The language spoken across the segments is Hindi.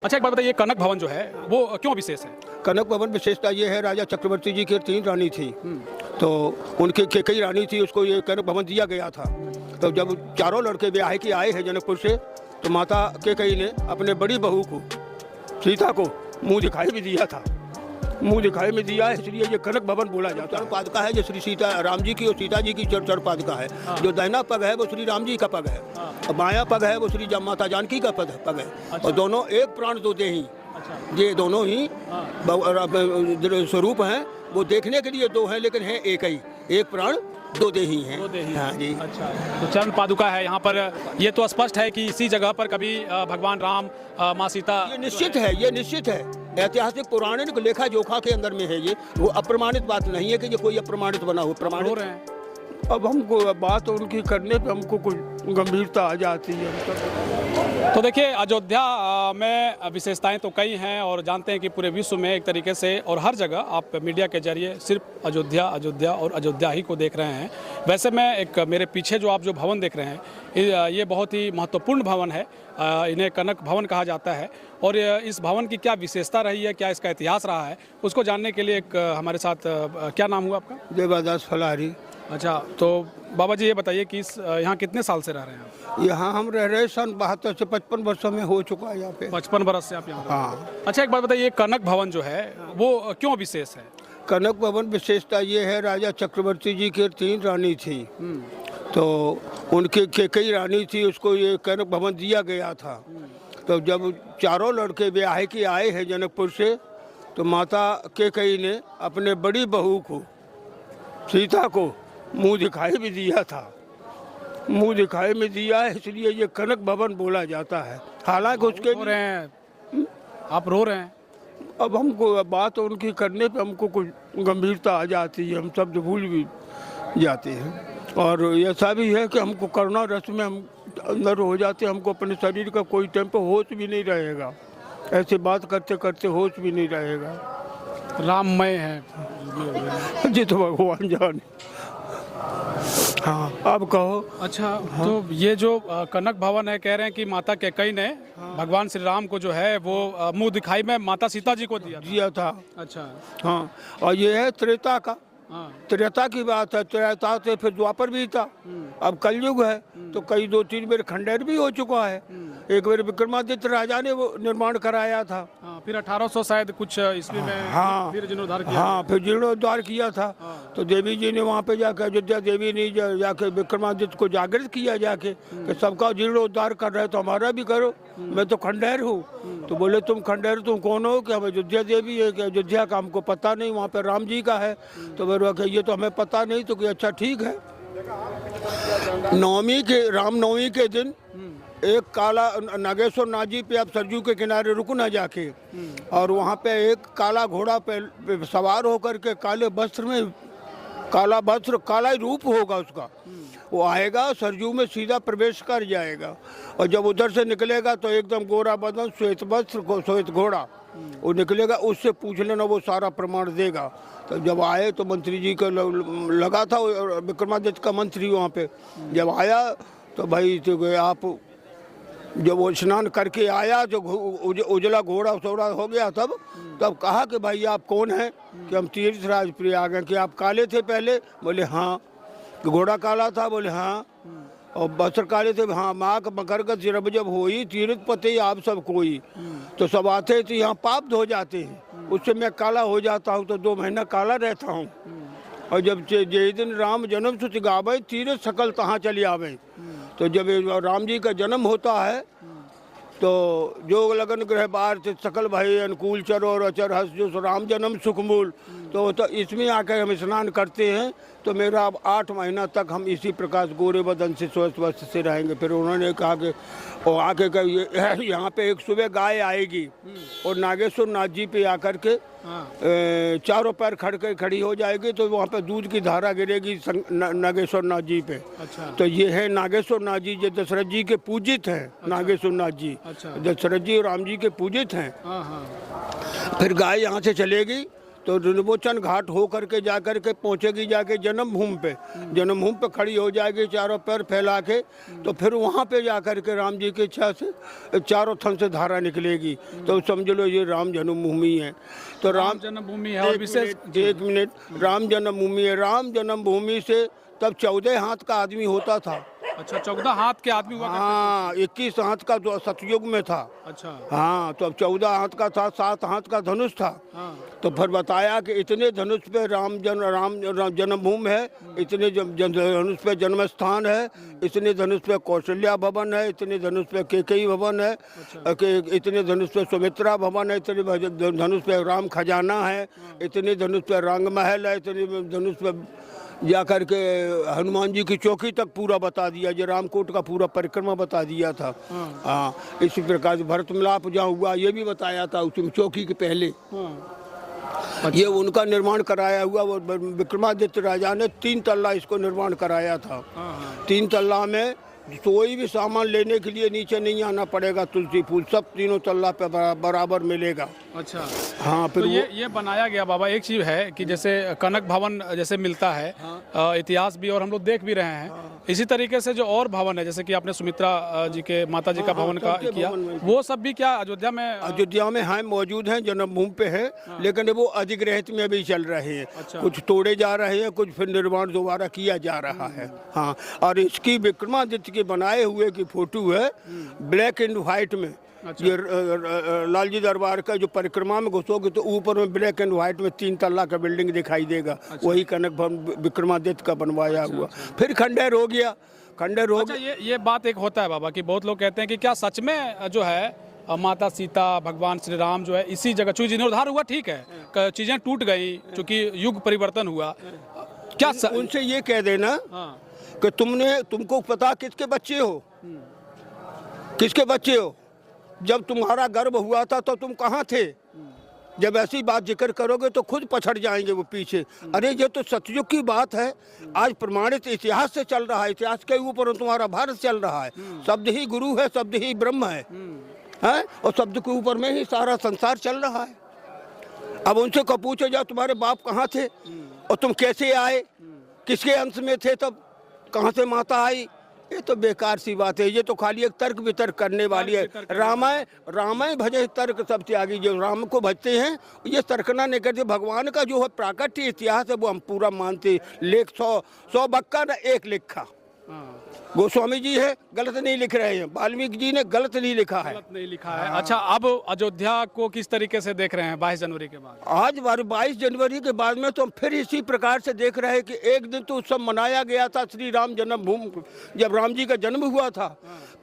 अच्छा, एक बात बताइए, कनक भवन जो है वो क्यों विशेष है? कनक भवन विशेषता ये है, राजा चक्रवर्ती जी की 3 रानी थी, तो उनकी कई रानी थी, उसको ये कनक भवन दिया गया था। तो जब चारों लड़के ब्याह के आए हैं जनकपुर से, तो माता कैकेयी ने अपने बड़ी बहू को सीता को मुंह दिखाई भी दिया था। मुंह दिखाई में दिया है, इसलिए ये कनक भवन बोला जाता है। पादुका है जो श्री सीता राम जी की और सीता जी की चरण पादुका है। जो दाहिना पग है वो श्री राम जी का पग है, और बायां पग है वो श्री माता जानकी का पग है। और दोनों एक प्राण दो देही, ये दोनों ही स्वरूप हैं। वो देखने के लिए दो हैं, लेकिन है एक ही, एक प्राण दो देही हैं। हाँ जी। अच्छा, तो चरण पादुका है यहाँ पर। ये तो स्पष्ट है कि इसी जगह पर कभी भगवान राम, माँ सीता, ये निश्चित है, ये निश्चित है। ऐतिहासिक पौराणिक लेखा जोखा के अंदर में है ये, वो अप्रमाणित बात नहीं है कि ये कोई अप्रमाणित बना हो। प्रमाणित हो रहे हैं। अब हमको बात उनकी करने पे हमको कुछ गंभीरता आ जाती है। तो देखिए, अयोध्या में विशेषताएं तो कई हैं, और जानते हैं कि पूरे विश्व में एक तरीके से और हर जगह आप मीडिया के जरिए सिर्फ अयोध्या अयोध्या और अयोध्या ही को देख रहे हैं। वैसे में एक मेरे पीछे जो आप जो भवन देख रहे हैं, ये बहुत ही महत्वपूर्ण भवन है। इन्हें कनक भवन कहा जाता है। और इस भवन की क्या विशेषता रही है, क्या इसका इतिहास रहा है, उसको जानने के लिए एक हमारे साथ, क्या नाम हुआ आपका? देवादास फलारी। अच्छा, तो बाबा जी ये बताइए कि यहाँ कितने साल से रह रहे हैं आप? यहाँ हम रह रहे सन 72 से 55 वर्षों में हो चुका है यहाँ पे। 55 बरस से आप यहाँ पर? हाँ। अच्छा, एक बात बताइए, कनक भवन जो है वो क्यों विशेष है? कनक भवन विशेषता ये है, राजा चक्रवर्ती जी की 3 रानी थी, तो उनकी कई रानी थी, उसको ये कनक भवन दिया गया था। तो जब चारों लड़के ब्याह के आए हैं जनकपुर से, तो माता कैकेयी ने अपने बड़ी बहू को सीता को मुंह दिखाई भी दिया था। मुंह दिखाई में दिया है, इसलिए ये कनक भवन बोला जाता है। हालांकि उसके रो रहे हैं आप, रो रहे हैं। अब हमको बात उनकी करने पे हमको कुछ गंभीरता आ जाती है, हम शब्द भूल भी जाते हैं। और ऐसा भी है कि हमको करुणा रस में हम अंदर हो जाते हैं, हमको अपने शरीर का कोई टेम्पो होश भी नहीं रहेगा। ऐसे बात करते करते होश भी नहीं रहेगा। राममय है जी, तो भगवान जाने। हाँ, अब कहो। अच्छा, तो ये जो कनक भवन है, कह रहे हैं कि माता कैकेयी ने भगवान श्री राम को जो है वो मुंह दिखाई में माता सीता जी को दिया था। अच्छा, हाँ, और ये है त्रेता का। हाँ। त्रेता की बात है, त्रेता से फिर द्वापर भी था, अब कलयुग है। तो कई 2-3 बार खंडेर भी हो चुका है। एक बार विक्रमादित्य राजा ने वो निर्माण कराया था। हाँ, फिर 1800 शायद कुछ ईस्वी में। हाँ, फिर जीर्णोद्धार किया। हाँ, फिर जीर्णोद्धार किया था। तो देवी जी ने वहाँ पे जाकर, अयोध्या देवी ने जाके विक्रमादित्य को जागृत किया जाके कि सबका जीर्णोद्धार कर रहे, तो हमारा भी करो। मैं तो खंडेर हूँ। तो बोले, तुम खंडेर तुम कौन हो? कि हम अयोध्या देवी है, कि अयोध्या का हमको पता नहीं, वहाँ पे राम जी का है। तो ये तो हमें पता नहीं। तो कि अच्छा ठीक है। रामनवमी के दिन एक काला नागेश्वर नाथ जी पे आप सरजू के किनारे रुकना जाके, और वहाँ पे एक काला घोड़ा पे सवार होकर के काले वस्त्र में, काला वस्त्र काला ही रूप होगा उसका, वो आएगा सरजू में सीधा प्रवेश कर जाएगा। और जब उधर से निकलेगा तो एकदम गोरा बदन, श्वेत वस्त्र, श्वेत घोड़ा, वो निकलेगा। उससे पूछ लेना, वो सारा प्रमाण देगा। तो जब आए तो मंत्री जी को लगा था, विक्रमादित्य का मंत्री वहाँ पे जब आया, तो भाई तो आप जब वो स्नान करके आया, जो उजला घोड़ा सोड़ा हो गया, तब कहा कि भाई आप कौन हैं? कि हम तीर्थराज प्रिय आ गए। कि आप काले थे पहले? बोले हाँ। घोड़ा काला था? बोले हाँ। और वस्त्र काले थे? हाँ। माँ का मकरगत जब होई, तीर्थ पते आप सब कोई। तो सब आते थे यहाँ, पाप धो जाते हैं, उससे मैं काला हो जाता हूँ, तो 2 महीना काला रहता हूँ। और जब जे दिन राम जन्म सुति गावे, तीर्थ सकल तहाँ चली आवे। तो जब राम जी का जन्म होता है, तो जोग लगन ग्रह बार से सकल भाई अनुकूल चरो और अचर हस जो राम जन्म सुखमूल। तो इसमें आकर हम स्नान करते हैं। तो मेरा अब 8 महीना तक हम इसी प्रकार गोरे बदन से स्वस्थ वस्त्र से रहेंगे। फिर उन्होंने कहा कि और आके यहाँ पे एक सुबह गाय आएगी, और नागेश्वर नाथ जी पे आकर के चारों पैर खड़ी हो जाएगी। तो वहाँ पे दूध की धारा गिरेगी नागेश्वर नाथ जी पे। अच्छा। तो ये है नागेश्वर नाथ जी, जो दशरथ जी के पूजित हैं। अच्छा। नागेश्वर नाथ जी। अच्छा। दशरथ जी और राम जी के पूजित हैं। फिर गाय यहाँ से चलेगी, तो रिनबोचन घाट हो करके जा करके पहुँचेगी जाके जन्मभूमि पे खड़ी हो जाएगी चारों पैर फैला के। तो फिर वहाँ पे जा करके राम जी की इच्छा से चारों थन से धारा निकलेगी। तो समझ लो ये राम जन्मभूमि है। तो राम जन्मभूमि है। और विशेष एक मिनट, राम जन्मभूमि है। राम जन्मभूमि से तब 14 हाथ का आदमी होता था। अच्छा, 14 हाथ के आदमी हुआ करते हाँ, 21 हाथ का तो सतयुग में था। अच्छा। हाँ, तो अब 14 हाथ का था, 7 हाथ का धनुष था। हाँ। तो फिर बताया कि इतने धनुष पे राम जन्मभूमि है, इतने धनुष पे जन्म स्थान है, इतने धनुष पे कौशल्या भवन है, इतने धनुष पे केकई भवन है, इतने धनुष पे सुमित्रा भवन है, इतने धनुष पे राम खजाना है, इतने धनुष पे रंग महल है, इतने धनुष पे जा करके हनुमान जी की चौकी तक पूरा बता दिया, जो रामकोट का पूरा परिक्रमा बता दिया था। हाँ, इसी प्रकार से भरत मिलाप जहाँ हुआ ये भी बताया था उसमें चौकी के पहले। ये उनका निर्माण कराया हुआ, वो विक्रमादित्य राजा ने 3 तल्ला इसको निर्माण कराया था। 3 तल्ला में कोई भी सामान लेने के लिए नीचे नहीं आना पड़ेगा, तुलसी फूल सब 3 तल्ला पे बराबर मिलेगा। अच्छा। हाँ, फिर तो ये बनाया गया बाबा। एक चीज है कि जैसे कनक भवन जैसे मिलता है, इतिहास भी और हम लोग देख भी रहे हैं, इसी तरीके से जो और भवन है जैसे कि आपने सुमित्रा जी के माता जी का भवन का किया, वो सब भी क्या अयोध्या में हैं, मौजूद हैं, जन्मभूमि पे है। लेकिन वो अधिग्रहित में भी चल रहे हैं। अच्छा। कुछ तोड़े जा रहे हैं, कुछ फिर निर्माण दोबारा किया जा रहा है। हाँ, और इसकी विक्रमादित्य के बनाए हुए की फोटो है ब्लैक एंड व्हाइट में। अच्छा। ये लालजी दरबार का जो परिक्रमा में घुसोगे तो ऊपर में ब्लैक एंड व्हाइट में 3 तल्ला का बिल्डिंग दिखाई देगा। अच्छा। वही कनक भवन विक्रमादित्य का बनवाया हुआ। अच्छा। फिर खंडहर हो गया, खंडहर हो गया। ये बात एक होता है बाबा कि बहुत लोग कहते हैं कि क्या सच में जो है माता सीता भगवान श्री राम जो है इसी जगह, चूंकि जीर्णोद्धार हुआ ठीक है, चीजें टूट गई चूंकि युग परिवर्तन हुआ, क्या उनसे ये कह देना कि तुमको पता किसके बच्चे हो, किसके बच्चे हो, जब तुम्हारा गर्भ हुआ था तो तुम कहाँ थे। जब ऐसी बात जिक्र करोगे तो खुद पछड़ जाएंगे वो पीछे। अरे ये तो सतयुग की बात है, आज प्रमाणित इतिहास से चल रहा है, इतिहास के ऊपर तुम्हारा भारत चल रहा है। शब्द ही गुरु है, शब्द ही ब्रह्म है, और शब्द के ऊपर में ही सारा संसार चल रहा है। अब उनसे को पूछो जाओ तुम्हारे बाप कहाँ थे और तुम कैसे आए, किसके अंश में थे, तब कहाँ से माता आई। ये तो बेकार सी बात है, ये तो खाली एक तर्क वितर्क करने वाली है। रामायण भजे तर्क सब त्यागी, जो राम को भजते हैं ये तर्कना नहीं करते। भगवान का जो है प्राकट्य इतिहास है वो हम पूरा मानते। लेख 100 बक्का ना एक लिखा। गोस्वामी जी है गलत नहीं लिख रहे हैं, वाल्मीकि जी ने गलत नहीं लिखा है, गलत नहीं लिखा है। अच्छा, अब अयोध्या को किस तरीके से देख रहे हैं 22 जनवरी के बाद? आज 22 जनवरी के बाद में तो हम फिर इसी प्रकार से देख रहे हैं कि एक दिन तो उत्सव मनाया गया था श्री राम जन्मभूमि, जब राम जी का जन्म हुआ था।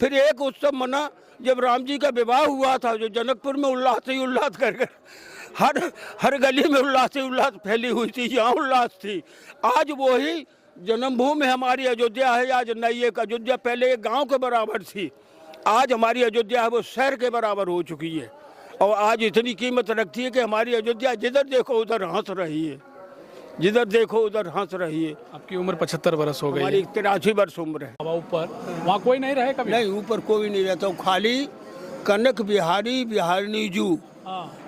फिर एक उत्सव मना जब राम जी का विवाह हुआ था, जो जनकपुर में उल्लास ही उल्लास कर हर गली में उल्लास ही उल्लास फैली हुई थी, यहाँ उल्लास थी। आज वही जन्मभूमि हमारी अयोध्या है। आज नई एक अयोध्या, पहले एक गांव के बराबर थी, आज हमारी अयोध्या है वो शहर के बराबर हो चुकी है। और आज इतनी कीमत रखती है कि हमारी अयोध्या जिधर देखो उधर हंस रही है, जिधर देखो उधर हंस रही है। आपकी उम्र 75 वर्ष हो गई, हमारी 83 वर्ष उम्र है। अब ऊपर वहाँ कोई नहीं रहे कभी? नहीं, ऊपर कोई नहीं रहता, खाली कनक बिहारी बिहारनी जू।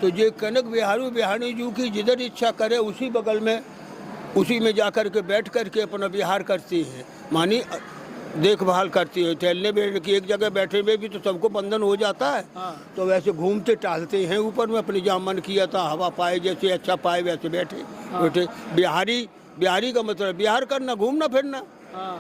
तो ये कनक बिहारी जू की जिधर इच्छा करे उसी बगल में, उसी में जाकर के बैठ करके अपना विहार करती है, मानी देखभाल करती है। टहलने बैठ की एक जगह बैठे में भी तो सबको बंधन हो जाता है। तो वैसे घूमते टहलते हैं ऊपर में, अपने जहाँ मन किया था हवा पाए, जैसे अच्छा पाए वैसे बैठे। बिहारी का मतलब बिहार करना, घूमना फिरना,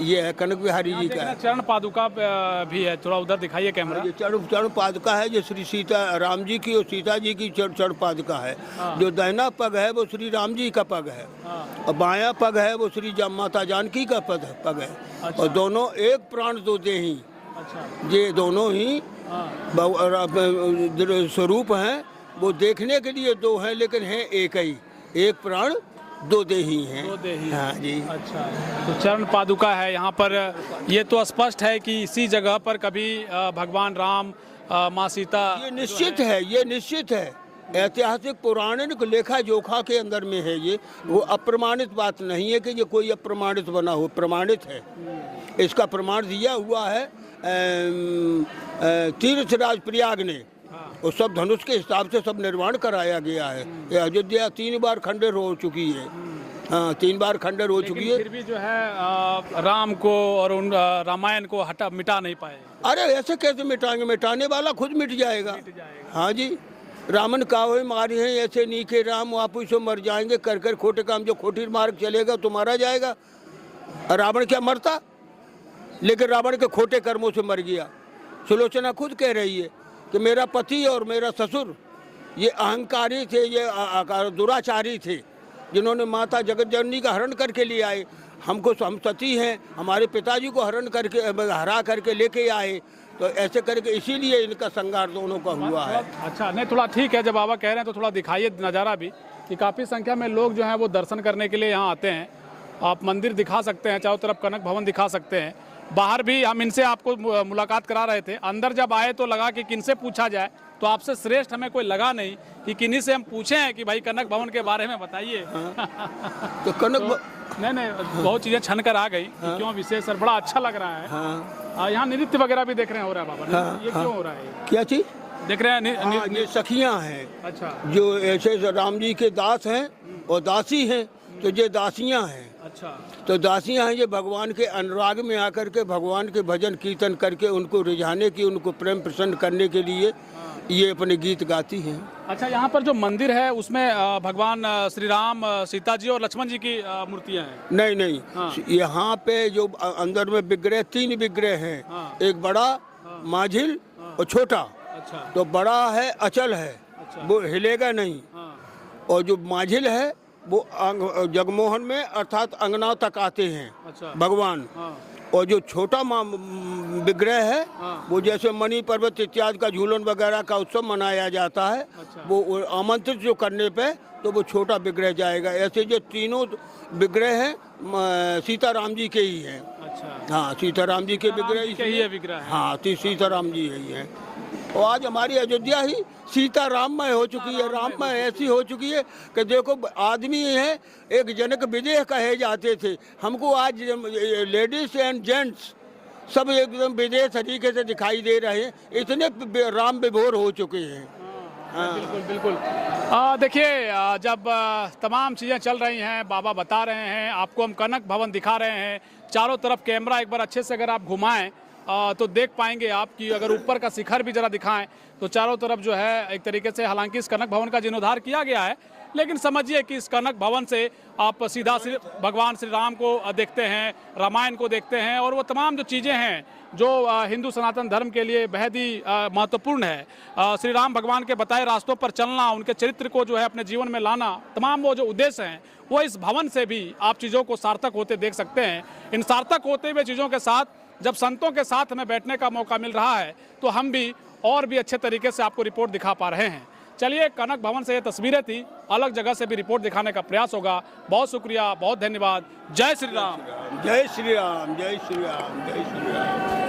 ये है कनक बिहारी जी का। चरण पादुका भी है, थोड़ा उधर दिखाइए कैमरा। ये चरण पादुका है जो श्री सीता राम जी की और सीता जी की चरण पादुका है। जो दाहिना पग है वो श्री राम जी का पग है, और बायां पग है वो श्री माता जानकी का पग है। और दोनों एक प्राण दो देही, ये दोनों ही स्वरूप हैं। वो देखने के लिए दो हैं लेकिन हैं एक ही, एक प्राण दो देही हैं। हाँ जी। अच्छा, तो चरण पादुका है यहाँ पर। ये तो स्पष्ट है कि इसी जगह पर कभी भगवान राम माँ सीता, ये निश्चित है, ये निश्चित है, ऐतिहासिक पौराणिक लेखा जोखा के अंदर में है। ये वो अप्रमाणित बात नहीं है कि ये कोई अप्रमाणित बना हो, प्रमाणित है। इसका प्रमाण दिया हुआ है तीर्थराज प्रयाग ने। वो सब धनुष के हिसाब से सब निर्माण कराया गया है। ये अयोध्या 3 बार खंडर हो चुकी है। हाँ, 3 बार खंडर हो चुकी है। फिर भी जो है राम को और उन रामायण को मिटा नहीं पाए। अरे ऐसे कैसे मिटाएंगे? मिटाने वाला खुद मिट जाएगा। हाँ जी, रावण कावे मारे हैं ऐसे नीके राम, वापस से मर जाएंगे कर कर खोटे काम। जो खोटी मार्ग चलेगा तो मारा जाएगा। रावण क्या मरता? लेकिन रावण के खोटे कर्मों से मर गया। सुलोचना खुद कह रही है कि मेरा पति और मेरा ससुर ये अहंकारी थे, ये दुराचारी थे, जिन्होंने माता जगत जननी का हरण करके ले आए। हमको हम सती हैं, हमारे पिताजी को हरा करके लेके आए, तो ऐसे करके इसीलिए इनका संघार दोनों का हुआ है। अच्छा, नहीं थोड़ा ठीक है, जब बाबा कह रहे हैं तो थोड़ा दिखाइए नज़ारा भी कि काफ़ी संख्या में लोग जो हैं वो दर्शन करने के लिए यहाँ आते हैं। आप मंदिर दिखा सकते हैं, चारों तरफ कनक भवन दिखा सकते हैं। बाहर भी हम इनसे आपको मुलाकात करा रहे थे। अंदर जब आए तो लगा कि किनसे पूछा जाए, तो आपसे श्रेष्ठ हमें कोई लगा नहीं कि किन्हीं से हम पूछे हैं कि भाई कनक भवन के बारे में बताइए। तो कनक नहीं बहुत चीज़ें छन कर आ गई। क्यों विशेष सर, बड़ा अच्छा लग रहा है। यहाँ नृत्य वगैरह भी देख रहे हैं हो रहा है बाबा। ये क्यों हो रहा है? क्या चीज देख रहे हैं? ये सखियाँ हैं। अच्छा, जो ऐसे राम जी के दास हैं और दासी हैं, तो ये दासियाँ हैं। अच्छा, तो दासियाँ हैं, ये भगवान के अनुराग में आकर के भगवान के भजन कीर्तन करके उनको रिझाने की, उनको प्रेम प्रसन्न करने के लिए ये अपने गीत गाती हैं। अच्छा, यहाँ पर जो मंदिर है उसमें भगवान श्री राम, सीता जी और लक्ष्मण जी की मूर्तियाँ हैं? नहीं नहीं, यहाँ पे जो अंदर में विग्रह 3 विग्रह हैं। एक बड़ा, माझिल और छोटा। अच्छा, तो बड़ा है अचल है, वो हिलेगा नहीं। और जो माझिल है वो जगमोहन में अर्थात अंगना तक आते हैं। अच्छा, भगवान। और जो छोटा विग्रह है वो जैसे मणि पर्वत इत्यादि का झूलन वगैरह का उत्सव मनाया जाता है। अच्छा, वो आमंत्रित जो करने पे तो वो छोटा विग्रह जाएगा। ऐसे जो तीनों विग्रह हैं सीताराम जी के ही हैं। अच्छा, हाँ, सीताराम जी के विग्रह ही है विग्रह। हाँ, सीताराम जी ही हैं। और आज हमारी अयोध्या ही सीताराममय हो चुकी है, राममय ऐसी हो चुकी है कि देखो आदमी है एक जनक विजय कहे जाते थे, हमको आज लेडीज एंड जेंट्स सब एकदम विजय तरीके से दिखाई दे रहे हैं। इतने राम विभोर हो चुके हैं। बिल्कुल बिल्कुल। देखिए, जब तमाम चीज़ें चल रही हैं, बाबा बता रहे हैं, आपको हम कनक भवन दिखा रहे हैं, चारों तरफ कैमरा एक बार अच्छे से अगर आप घुमाएं तो देख पाएंगे आप कि अगर ऊपर का शिखर भी जरा दिखाएं तो चारों तरफ जो है एक तरीके से, हालांकि इस कनक भवन का जीर्णोद्धार किया गया है, लेकिन समझिए कि इस कनक भवन से आप सीधा भगवान श्री राम को देखते हैं, रामायण को देखते हैं, और वो तमाम जो चीज़ें हैं जो हिंदू सनातन धर्म के लिए बेहद ही महत्वपूर्ण है। श्री राम भगवान के बताए रास्तों पर चलना, उनके चरित्र को जो है अपने जीवन में लाना, तमाम वो जो उद्देश्य हैं वो इस भवन से भी आप चीज़ों को सार्थक होते देख सकते हैं। इन सार्थक होते हुए चीज़ों के साथ जब संतों के साथ हमें बैठने का मौका मिल रहा है तो हम भी और भी अच्छे तरीके से आपको रिपोर्ट दिखा पा रहे हैं। चलिए, कनक भवन से ये तस्वीरें थी, अलग जगह से भी रिपोर्ट दिखाने का प्रयास होगा। बहुत शुक्रिया, बहुत धन्यवाद। जय श्री राम। जय श्री राम, जय श्री राम, जय श्री राम।